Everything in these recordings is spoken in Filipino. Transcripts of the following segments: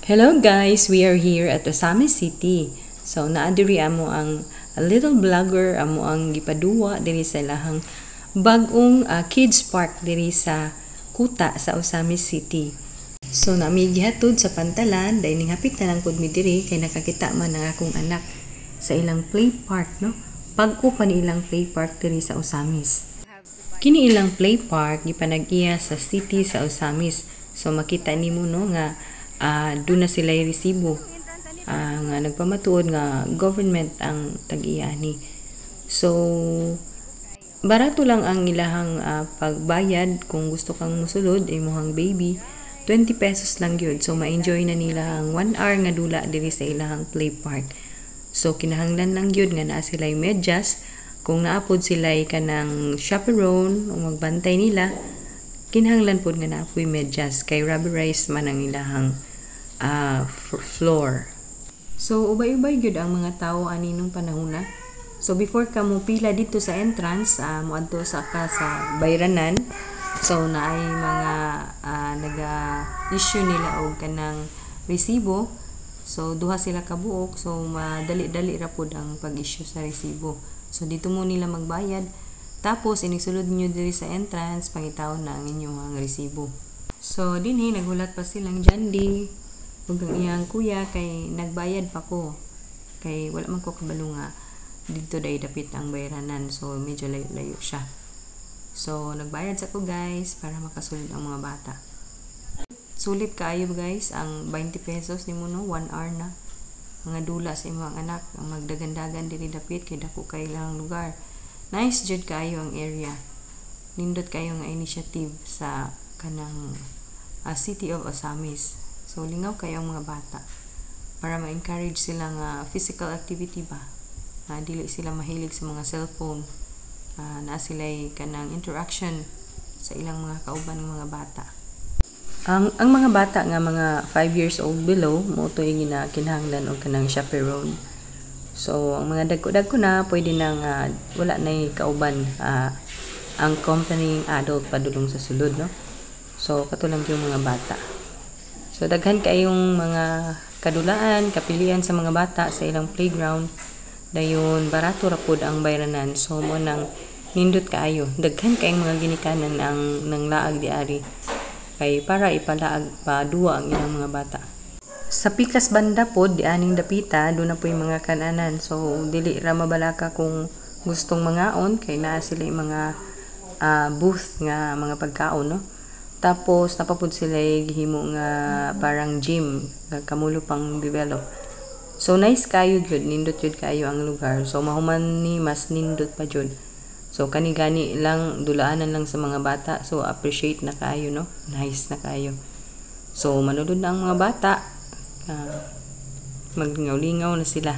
Hello guys, we are here at Osamis City. So naadiri amo ang a little vlogger amo ang gipaduwa diri sa lahang bag-ong kids park diri sa Kuta sa Osamis City. So nami gihatod sa pantalan dahil hapit na lang pud mi diri kay nakakita man ang akong anak sa ilang play park, no? Pag-o pa ni ilang play park diri sa Osamis. Kini ilang play park gipanag-iya sa city sa Osamis. So makita nimo no nga doon na sila resibo nga nagpamatuod nga government ang tag-iyani. So barato lang ang ilahang pagbayad kung gusto kang musulod imuhang baby, 20 pesos lang gyud. So ma-enjoy na nila ang 1 hour nga dula diri sa ilahang play park. So kinahanglan lang gyud nga naa sila'y medyas. Kung naapod sila'y kanang chaperone o magbantay nila, kinahanglan pod nga naapoy medyas kay rubberized man ang ilahang floor. So ubay-ubay gyud ang mga tawo ani nung panahon na. So before ka mo pila dito sa entrance, moadto sa bayranan. So naay mga naga-issue nila og kanang resibo. So duha sila ka buok, so madali-dali ra pod ang pag-issue sa resibo. So dito mo nila magbayad. Tapos inisulod niyo diri sa entrance, pangitawon na ang inyong resibo. So dinhi naghulat pa silang Jandi ug ang iyang kuya kay nagbayad pa ko. Kay wala man ko kabalo nga dito day dapit ang bayranan. So medyo layo-layo siya. So nagbayad sa ko guys para makasulod ang mga bata. Sulit kaayo guys ang 20 pesos nimo no 1 hour na. Mga dula sa imong anak ang magdagandagan diri dapit kay dako kay ilang lugar. Nice jud kayo ang area. Nindot kayo nga initiative sa kanang City of Osamis. So lingaw kayo ang mga bata para ma-encourage sila nga physical activity ba. Dili sila mahilig sa mga cellphone. Na sila'y kanang interaction sa ilang mga kauban ng mga bata. Ang mga bata nga mga 5 years old below mo to yung kinahanglan og kanang chaperone. So ang mga dagko-dagko na pwede nang wala na kauban ang company adult padulong sa sulod, no? So katulang yung mga bata. So daghan kayong mga kadulaan, kapilian sa mga bata sa ilang playground. Dayon barato ra pud ang bayranan. So mo nang nindot kaayo. Daghan kayong mga ginikanan ang nang laag di ari. Kay para ipalaag pa duwa ang ilang mga bata. Sa pikas banda pod di aning dapita do na po yung mga kananan. So dili ra mabalaka kung gustong mangaon kay naa sila yung mga booth nga mga pagkaon, no? Tapos napapud sila gihimo nga parang gym nga kamulo pang develop. So nice kayo gyud, nindot gyud kayo ang lugar. So mahuman ni mas nindot pa gyud. So kani-gani lang dulaanan lang sa mga bata. So appreciate na kayo, no? Nice na kayo. So manulod na ang mga bata. Maglingaw-lingaw na sila.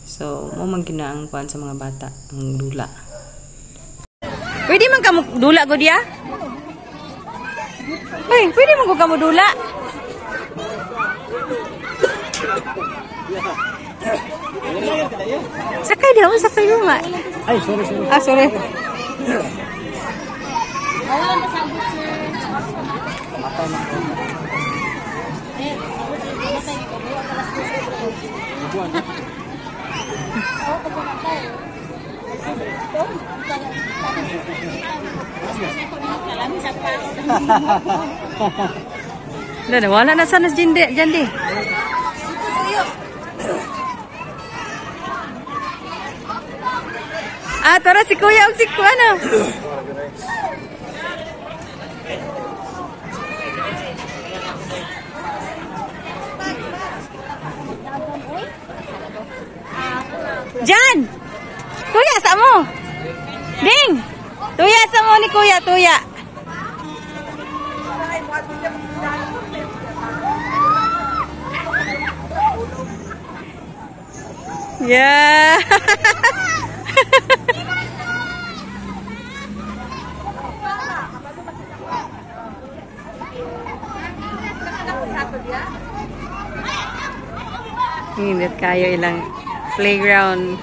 So mo man ginaang kuan sa mga bata ang dula. Pwede man kamo dula gud ya? Hey, pwede man ko kamo dula. Sakay daw sa kayo nga. Ay, sorry. Sorry. Awalan na sabot, sir. Matay na ko. Matay ko. Wala na sana Jandi. Tara si Kuya o si Kuya. Jan! Kuya, sa mo? Ding! Tuya sa mo ni Kuya, tuya. Yeah! Init kayo ilang playground.